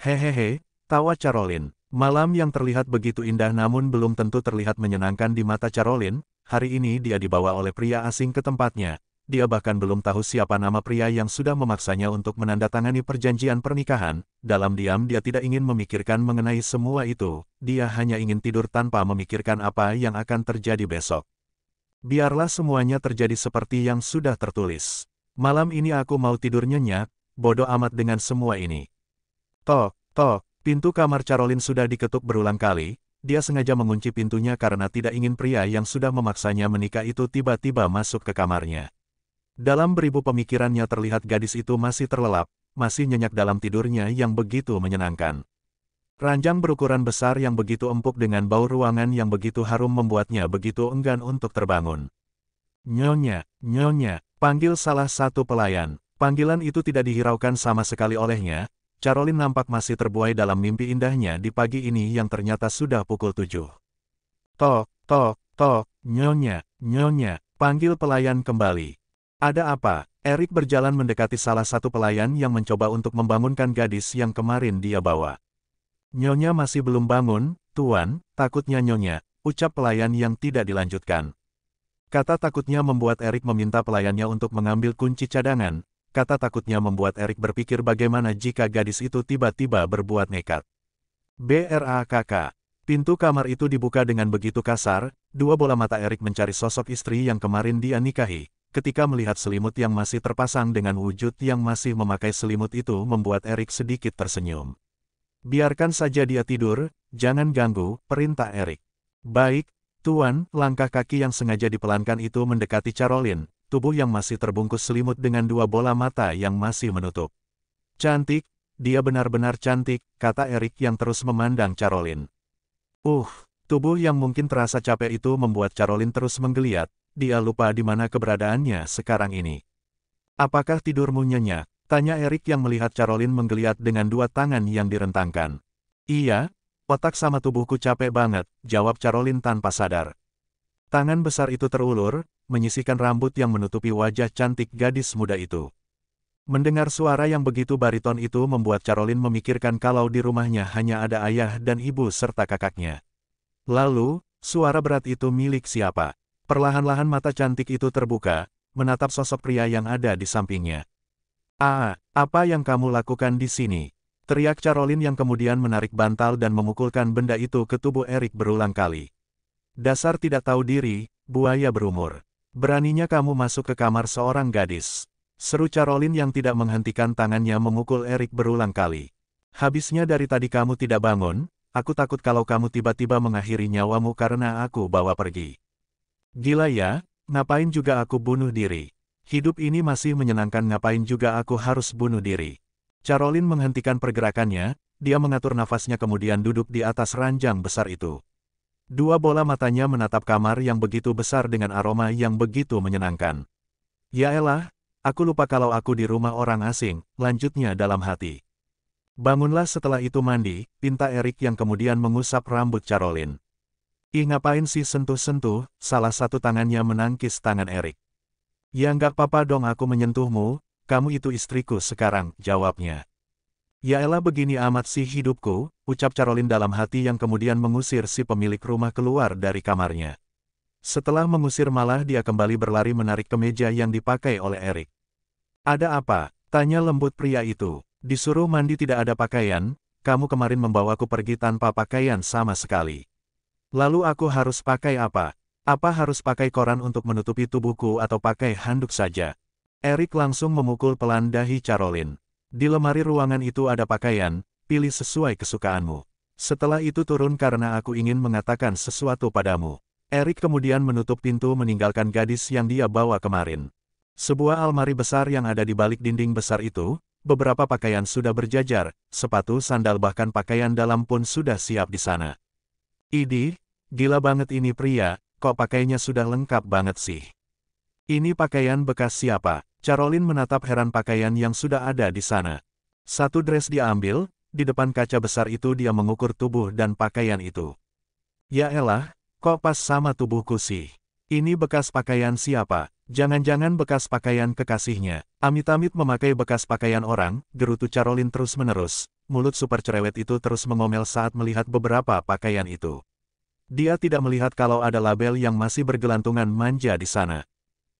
Hehehe, tawa Caroline. Malam yang terlihat begitu indah namun belum tentu terlihat menyenangkan di mata Caroline. Hari ini dia dibawa oleh pria asing ke tempatnya. Dia bahkan belum tahu siapa nama pria yang sudah memaksanya untuk menandatangani perjanjian pernikahan. Dalam diam dia tidak ingin memikirkan mengenai semua itu. Dia hanya ingin tidur tanpa memikirkan apa yang akan terjadi besok. Biarlah semuanya terjadi seperti yang sudah tertulis. Malam ini aku mau tidur nyenyak, bodoh amat dengan semua ini. Tok, tok, pintu kamar Caroline sudah diketuk berulang kali. Dia sengaja mengunci pintunya karena tidak ingin pria yang sudah memaksanya menikah itu tiba-tiba masuk ke kamarnya. Dalam beribu pemikirannya terlihat gadis itu masih terlelap, masih nyenyak dalam tidurnya yang begitu menyenangkan. Ranjang berukuran besar yang begitu empuk dengan bau ruangan yang begitu harum membuatnya begitu enggan untuk terbangun. Nyonya, nyonya, panggil salah satu pelayan. Panggilan itu tidak dihiraukan sama sekali olehnya. Caroline nampak masih terbuai dalam mimpi indahnya di pagi ini yang ternyata sudah pukul 7. Tok, tok, tok, nyonya, nyonya, panggil pelayan kembali. Ada apa? Erik berjalan mendekati salah satu pelayan yang mencoba untuk membangunkan gadis yang kemarin dia bawa. Nyonya masih belum bangun, Tuan, takutnya Nyonya, ucap pelayan yang tidak dilanjutkan. Kata takutnya membuat Erik meminta pelayannya untuk mengambil kunci cadangan. Kata takutnya membuat Erik berpikir bagaimana jika gadis itu tiba-tiba berbuat nekat. BRAKK. Pintu kamar itu dibuka dengan begitu kasar, dua bola mata Erik mencari sosok istri yang kemarin dia nikahi. Ketika melihat selimut yang masih terpasang dengan wujud yang masih memakai selimut itu membuat Erik sedikit tersenyum. Biarkan saja dia tidur, jangan ganggu, perintah Erik. Baik, Tuan, langkah kaki yang sengaja dipelankan itu mendekati Caroline, tubuh yang masih terbungkus selimut dengan dua bola mata yang masih menutup. Cantik, dia benar-benar cantik, kata Erik yang terus memandang Caroline. Tubuh yang mungkin terasa capek itu membuat Caroline terus menggeliat. Dia lupa di mana keberadaannya sekarang ini. Apakah tidurmu nyenyak? Tanya Erik yang melihat Caroline menggeliat dengan dua tangan yang direntangkan. Iya, otak sama tubuhku capek banget, jawab Caroline tanpa sadar. Tangan besar itu terulur, menyisihkan rambut yang menutupi wajah cantik gadis muda itu. Mendengar suara yang begitu bariton itu membuat Caroline memikirkan kalau di rumahnya hanya ada ayah dan ibu serta kakaknya. Lalu, suara berat itu milik siapa? Perlahan-lahan mata cantik itu terbuka, menatap sosok pria yang ada di sampingnya. Apa yang kamu lakukan di sini? Teriak Caroline yang kemudian menarik bantal dan memukulkan benda itu ke tubuh Erik berulang kali. Dasar tidak tahu diri, buaya berumur. Beraninya kamu masuk ke kamar seorang gadis. Seru Caroline yang tidak menghentikan tangannya memukul Erik berulang kali. Habisnya dari tadi kamu tidak bangun, aku takut kalau kamu tiba-tiba mengakhiri nyawamu karena aku bawa pergi. Gila ya, ngapain juga aku bunuh diri? Hidup ini masih menyenangkan ngapain juga aku harus bunuh diri? Caroline menghentikan pergerakannya, dia mengatur nafasnya kemudian duduk di atas ranjang besar itu. Dua bola matanya menatap kamar yang begitu besar dengan aroma yang begitu menyenangkan. Yaelah, aku lupa kalau aku di rumah orang asing, lanjutnya dalam hati. Bangunlah setelah itu mandi, pinta Erik yang kemudian mengusap rambut Caroline. Ngapain sih sentuh-sentuh, salah satu tangannya menangkis tangan Erik. Ya nggak apa-apa dong aku menyentuhmu, kamu itu istriku sekarang, jawabnya. Yaelah begini amat sih hidupku, ucap Caroline dalam hati yang kemudian mengusir si pemilik rumah keluar dari kamarnya. Setelah mengusir malah dia kembali berlari menarik kemeja yang dipakai oleh Erik. Ada apa? Tanya lembut pria itu. Disuruh mandi tidak ada pakaian, kamu kemarin membawaku pergi tanpa pakaian sama sekali. Lalu aku harus pakai apa? Apa harus pakai koran untuk menutupi tubuhku atau pakai handuk saja? Erik langsung memukul pelan dahi Caroline. Di lemari ruangan itu ada pakaian, pilih sesuai kesukaanmu. Setelah itu turun karena aku ingin mengatakan sesuatu padamu. Erik kemudian menutup pintu meninggalkan gadis yang dia bawa kemarin. Sebuah almari besar yang ada di balik dinding besar itu, beberapa pakaian sudah berjajar, sepatu sandal bahkan pakaian dalam pun sudah siap di sana. Idih, gila banget ini pria, kok pakainya sudah lengkap banget sih. Ini pakaian bekas siapa? Caroline menatap heran pakaian yang sudah ada di sana. Satu dress dia ambil, di depan kaca besar itu dia mengukur tubuh dan pakaian itu. Ya elah, kok pas sama tubuhku sih. Ini bekas pakaian siapa? Jangan-jangan bekas pakaian kekasihnya. Amit-amit memakai bekas pakaian orang, gerutu Caroline terus-menerus. mulut super cerewet itu terus mengomel saat melihat beberapa pakaian itu. Dia tidak melihat kalau ada label yang masih bergelantungan manja di sana.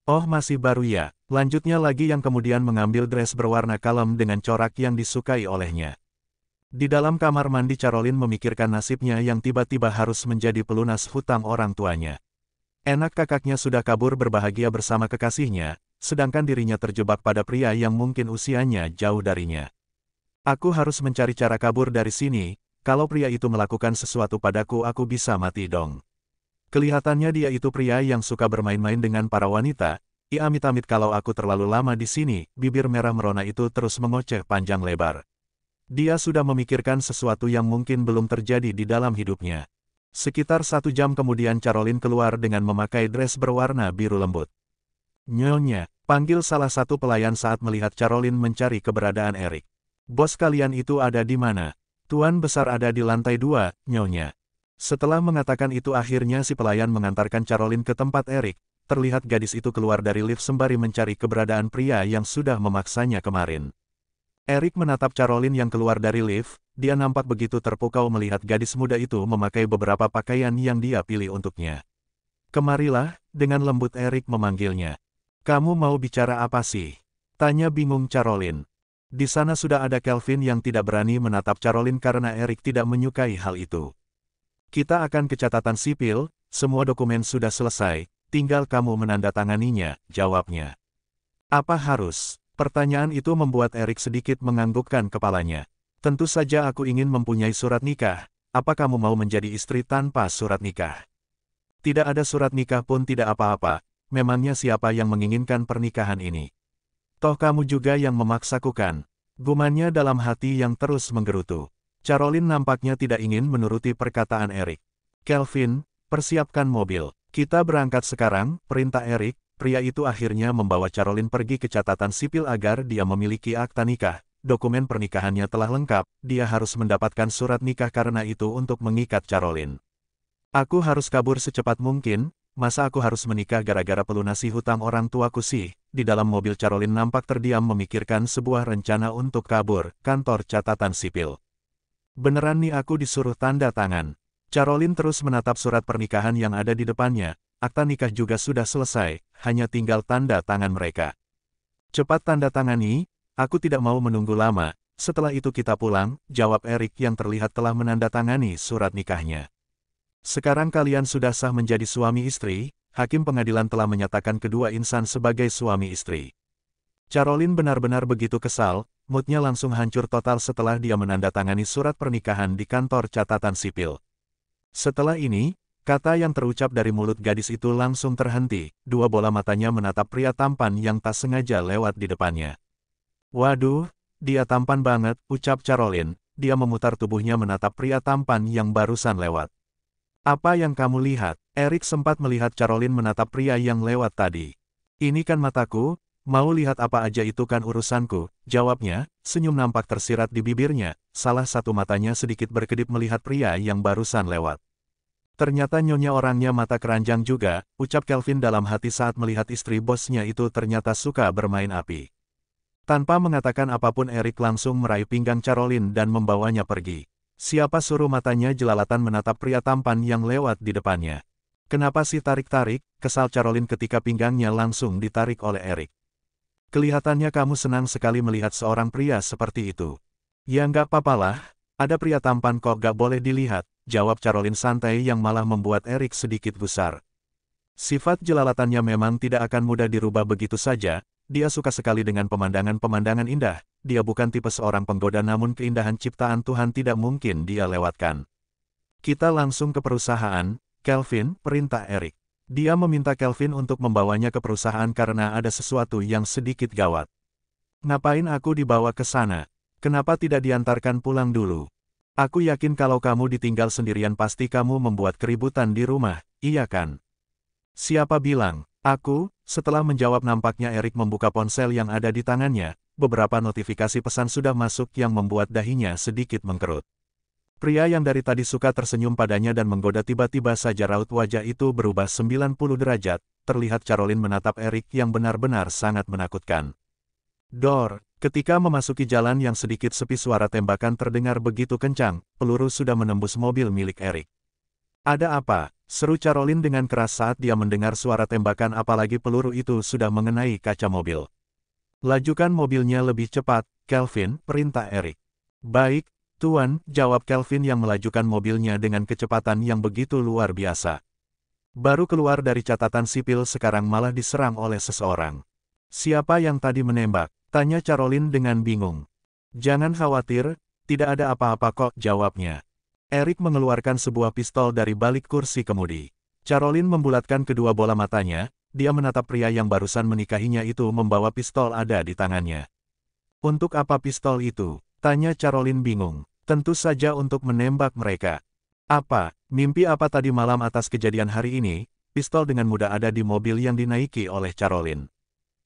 Oh, masih baru ya. Lanjutnya lagi yang kemudian mengambil dress berwarna kalem dengan corak yang disukai olehnya. Di dalam kamar mandi Caroline memikirkan nasibnya yang tiba-tiba harus menjadi pelunas hutang orang tuanya. Enak kakaknya sudah kabur berbahagia bersama kekasihnya, sedangkan dirinya terjebak pada pria yang mungkin usianya jauh darinya. Aku harus mencari cara kabur dari sini, kalau pria itu melakukan sesuatu padaku aku bisa mati dong. Kelihatannya dia itu pria yang suka bermain-main dengan para wanita. Amit-amit kalau aku terlalu lama di sini, bibir merah merona itu terus mengoceh panjang lebar. Dia sudah memikirkan sesuatu yang mungkin belum terjadi di dalam hidupnya. Sekitar 1 jam kemudian Caroline keluar dengan memakai dress berwarna biru lembut. Nyonya, panggil salah satu pelayan saat melihat Caroline mencari keberadaan Eric. Bos kalian itu ada di mana? Tuan besar ada di lantai 2, Nyonya. Setelah mengatakan itu akhirnya si pelayan mengantarkan Caroline ke tempat Eric. Terlihat gadis itu keluar dari lift sembari mencari keberadaan pria yang sudah memaksanya kemarin. Eric menatap Caroline yang keluar dari lift, dia nampak begitu terpukau melihat gadis muda itu memakai beberapa pakaian yang dia pilih untuknya. Kemarilah, dengan lembut Eric memanggilnya. Kamu mau bicara apa sih? Tanya bingung Caroline. Di sana sudah ada Kelvin yang tidak berani menatap Caroline karena Eric tidak menyukai hal itu. Kita akan ke catatan sipil, semua dokumen sudah selesai. Tinggal kamu menandatanganinya, jawabnya. Apa harus? Pertanyaan itu membuat Eric sedikit menganggukkan kepalanya. Tentu saja aku ingin mempunyai surat nikah. Apa kamu mau menjadi istri tanpa surat nikah? Tidak ada surat nikah pun tidak apa-apa. Memangnya siapa yang menginginkan pernikahan ini? Toh kamu juga yang memaksaku kan? Gumannya dalam hati yang terus menggerutu. Caroline nampaknya tidak ingin menuruti perkataan Eric. Kelvin, persiapkan mobil. Kita berangkat sekarang, perintah Eric. Pria itu akhirnya membawa Caroline pergi ke catatan sipil agar dia memiliki akta nikah. Dokumen pernikahannya telah lengkap, dia harus mendapatkan surat nikah karena itu untuk mengikat Caroline. Aku harus kabur secepat mungkin, masa aku harus menikah gara-gara pelunasi hutang orang tuaku sih? Di dalam mobil Caroline nampak terdiam memikirkan sebuah rencana untuk kabur, kantor catatan sipil. Beneran nih aku disuruh tanda tangan. Caroline terus menatap surat pernikahan yang ada di depannya, akta nikah juga sudah selesai, hanya tinggal tanda tangan mereka. Cepat tanda tangani, aku tidak mau menunggu lama, setelah itu kita pulang, jawab Eric yang terlihat telah menandatangani surat nikahnya. Sekarang kalian sudah sah menjadi suami istri, hakim pengadilan telah menyatakan kedua insan sebagai suami istri. Caroline benar-benar begitu kesal, moodnya langsung hancur total setelah dia menandatangani surat pernikahan di kantor catatan sipil. Setelah ini, kata yang terucap dari mulut gadis itu langsung terhenti, dua bola matanya menatap pria tampan yang tak sengaja lewat di depannya. Waduh, dia tampan banget, ucap Caroline, dia memutar tubuhnya menatap pria tampan yang barusan lewat. Apa yang kamu lihat? Eric sempat melihat Caroline menatap pria yang lewat tadi. Ini kan mataku, mau lihat apa aja itu kan urusanku, jawabnya, senyum nampak tersirat di bibirnya, salah satu matanya sedikit berkedip melihat pria yang barusan lewat. Ternyata nyonya orangnya mata keranjang juga, ucap Kelvin dalam hati saat melihat istri bosnya itu ternyata suka bermain api. Tanpa mengatakan apapun Eric langsung meraih pinggang Caroline dan membawanya pergi. Siapa suruh matanya jelalatan menatap pria tampan yang lewat di depannya. Kenapa sih tarik-tarik, kesal Caroline ketika pinggangnya langsung ditarik oleh Eric. Kelihatannya kamu senang sekali melihat seorang pria seperti itu. Ya nggak papalah, ada pria tampan kok gak boleh dilihat, jawab Caroline santai yang malah membuat Eric sedikit gusar. Sifat jelalatannya memang tidak akan mudah dirubah begitu saja, dia suka sekali dengan pemandangan-pemandangan indah, dia bukan tipe seorang penggoda namun keindahan ciptaan Tuhan tidak mungkin dia lewatkan. Kita langsung ke perusahaan, Kelvin, perintah Eric. Dia meminta Kelvin untuk membawanya ke perusahaan karena ada sesuatu yang sedikit gawat. Ngapain aku dibawa ke sana? Kenapa tidak diantarkan pulang dulu? Aku yakin kalau kamu ditinggal sendirian pasti kamu membuat keributan di rumah, iya kan? Siapa bilang? Aku, setelah menjawab nampaknya Eric membuka ponsel yang ada di tangannya, beberapa notifikasi pesan sudah masuk yang membuat dahinya sedikit mengkerut. Pria yang dari tadi suka tersenyum padanya dan menggoda tiba-tiba saja raut wajah itu berubah 90 derajat, terlihat Caroline menatap Eric yang benar-benar sangat menakutkan. Dor, Ketika memasuki jalan yang sedikit sepi, suara tembakan terdengar begitu kencang, peluru sudah menembus mobil milik Erik. "Ada apa?" seru Caroline dengan keras saat dia mendengar suara tembakan, apalagi peluru itu sudah mengenai kaca mobil. "Lajukan mobilnya lebih cepat, Kelvin," perintah Erik. "Baik, Tuan," jawab Kelvin yang melajukan mobilnya dengan kecepatan yang begitu luar biasa. Baru keluar dari catatan sipil sekarang malah diserang oleh seseorang. "Siapa yang tadi menembak?" tanya Caroline dengan bingung. "Jangan khawatir, tidak ada apa-apa kok," jawabnya. Erik mengeluarkan sebuah pistol dari balik kursi kemudi. Caroline membulatkan kedua bola matanya, dia menatap pria yang barusan menikahinya itu membawa pistol ada di tangannya. "Untuk apa pistol itu?" tanya Caroline bingung. "Tentu saja untuk menembak mereka." "Apa, mimpi apa tadi malam atas kejadian hari ini?" Pistol dengan mudah ada di mobil yang dinaiki oleh Caroline.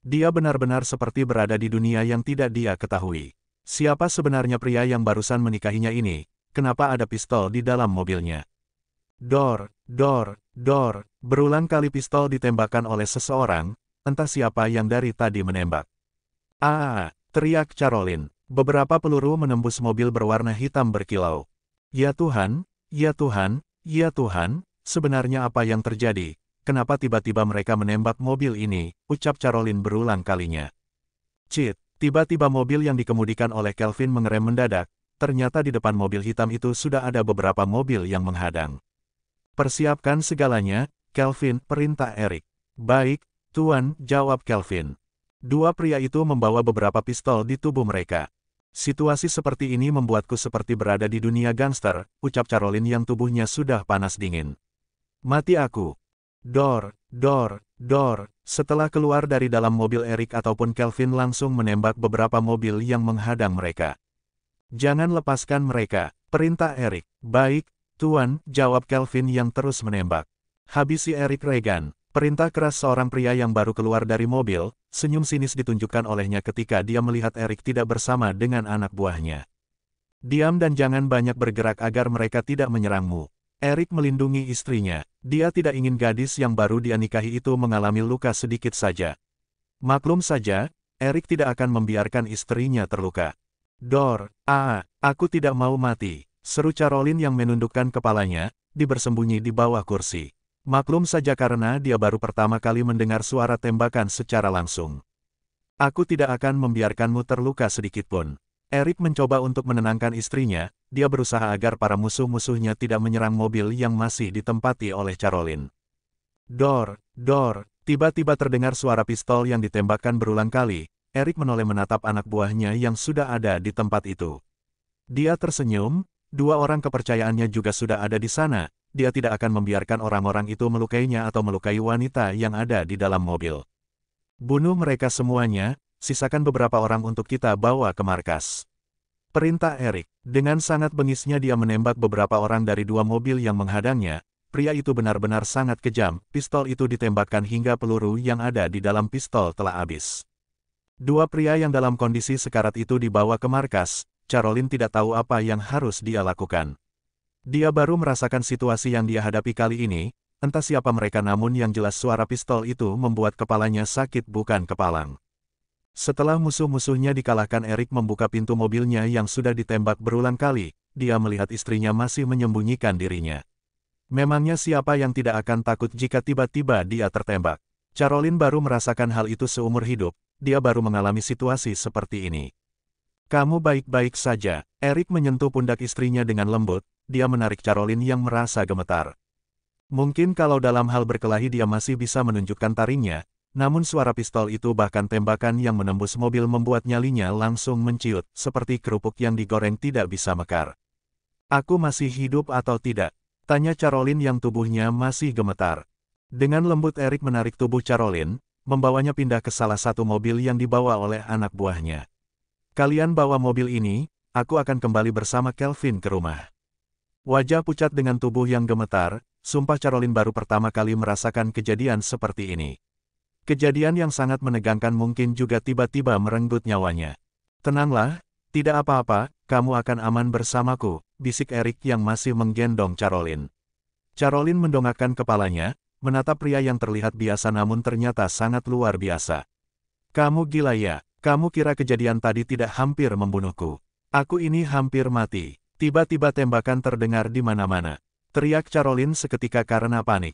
Dia benar-benar seperti berada di dunia yang tidak dia ketahui. Siapa sebenarnya pria yang barusan menikahinya ini? Kenapa ada pistol di dalam mobilnya? Dor, dor, dor, berulang kali pistol ditembakkan oleh seseorang, entah siapa yang dari tadi menembak. "Ah!" teriak Caroline. Beberapa peluru menembus mobil berwarna hitam berkilau. "Ya Tuhan, ya Tuhan, ya Tuhan, sebenarnya apa yang terjadi? Kenapa tiba-tiba mereka menembak mobil ini?" ucap Caroline berulang kalinya. Cit, tiba-tiba mobil yang dikemudikan oleh Kelvin mengerem mendadak. Ternyata di depan mobil hitam itu sudah ada beberapa mobil yang menghadang. "Persiapkan segalanya, Kelvin," perintah Erik. "Baik, Tuan," jawab Kelvin. Dua pria itu membawa beberapa pistol di tubuh mereka. "Situasi seperti ini membuatku seperti berada di dunia gangster," ucap Caroline yang tubuhnya sudah panas dingin. "Mati aku." Dor, dor, dor. Setelah keluar dari dalam mobil, Erik ataupun Kelvin langsung menembak beberapa mobil yang menghadang mereka. "Jangan lepaskan mereka," perintah Erik. "Baik, Tuan," jawab Kelvin yang terus menembak. "Habisi Erik Regan," perintah keras seorang pria yang baru keluar dari mobil. Senyum sinis ditunjukkan olehnya ketika dia melihat Erik tidak bersama dengan anak buahnya. "Diam dan jangan banyak bergerak agar mereka tidak menyerangmu." Erik melindungi istrinya. Dia tidak ingin gadis yang baru dia nikahi itu mengalami luka sedikit saja. Maklum saja, Erik tidak akan membiarkan istrinya terluka. "Dor, aku tidak mau mati," seru Caroline yang menundukkan kepalanya, bersembunyi di bawah kursi. Maklum saja karena dia baru pertama kali mendengar suara tembakan secara langsung. "Aku tidak akan membiarkanmu terluka sedikitpun." Erik mencoba untuk menenangkan istrinya, dia berusaha agar para musuh-musuhnya tidak menyerang mobil yang masih ditempati oleh Caroline. Dor, dor, tiba-tiba terdengar suara pistol yang ditembakkan berulang kali. Erik menoleh menatap anak buahnya yang sudah ada di tempat itu. Dia tersenyum, dua orang kepercayaannya juga sudah ada di sana. Dia tidak akan membiarkan orang-orang itu melukainya atau melukai wanita yang ada di dalam mobil. "Bunuh mereka semuanya, sisakan beberapa orang untuk kita bawa ke markas," perintah Erik. Dengan sangat bengisnya dia menembak beberapa orang dari dua mobil yang menghadangnya. Pria itu benar-benar sangat kejam, pistol itu ditembakkan hingga peluru yang ada di dalam pistol telah habis. Dua pria yang dalam kondisi sekarat itu dibawa ke markas. Caroline tidak tahu apa yang harus dia lakukan. Dia baru merasakan situasi yang dia hadapi kali ini, entah siapa mereka, namun yang jelas suara pistol itu membuat kepalanya sakit bukan kepalang. Setelah musuh-musuhnya dikalahkan, Erik membuka pintu mobilnya yang sudah ditembak berulang kali. Dia melihat istrinya masih menyembunyikan dirinya. Memangnya siapa yang tidak akan takut jika tiba-tiba dia tertembak? Caroline baru merasakan hal itu seumur hidup. Dia baru mengalami situasi seperti ini. "Kamu baik-baik saja?" Erik menyentuh pundak istrinya dengan lembut. Dia menarik Caroline yang merasa gemetar. Mungkin kalau dalam hal berkelahi dia masih bisa menunjukkan taringnya, namun suara pistol itu bahkan tembakan yang menembus mobil membuat nyalinya langsung menciut, seperti kerupuk yang digoreng tidak bisa mekar. "Aku masih hidup atau tidak?" tanya Caroline yang tubuhnya masih gemetar. Dengan lembut Erik menarik tubuh Caroline, membawanya pindah ke salah satu mobil yang dibawa oleh anak buahnya. "Kalian bawa mobil ini, aku akan kembali bersama Kelvin ke rumah." Wajah pucat dengan tubuh yang gemetar, sumpah Caroline baru pertama kali merasakan kejadian seperti ini. Kejadian yang sangat menegangkan mungkin juga tiba-tiba merenggut nyawanya. "Tenanglah, tidak apa-apa, kamu akan aman bersamaku," bisik Erik yang masih menggendong Caroline. Caroline mendongakkan kepalanya, menatap pria yang terlihat biasa namun ternyata sangat luar biasa. "Kamu gila ya?" Kamu kira kejadian tadi tidak hampir membunuhku? Aku ini hampir mati. Tiba-tiba tembakan terdengar di mana-mana. Teriak Caroline seketika karena panik.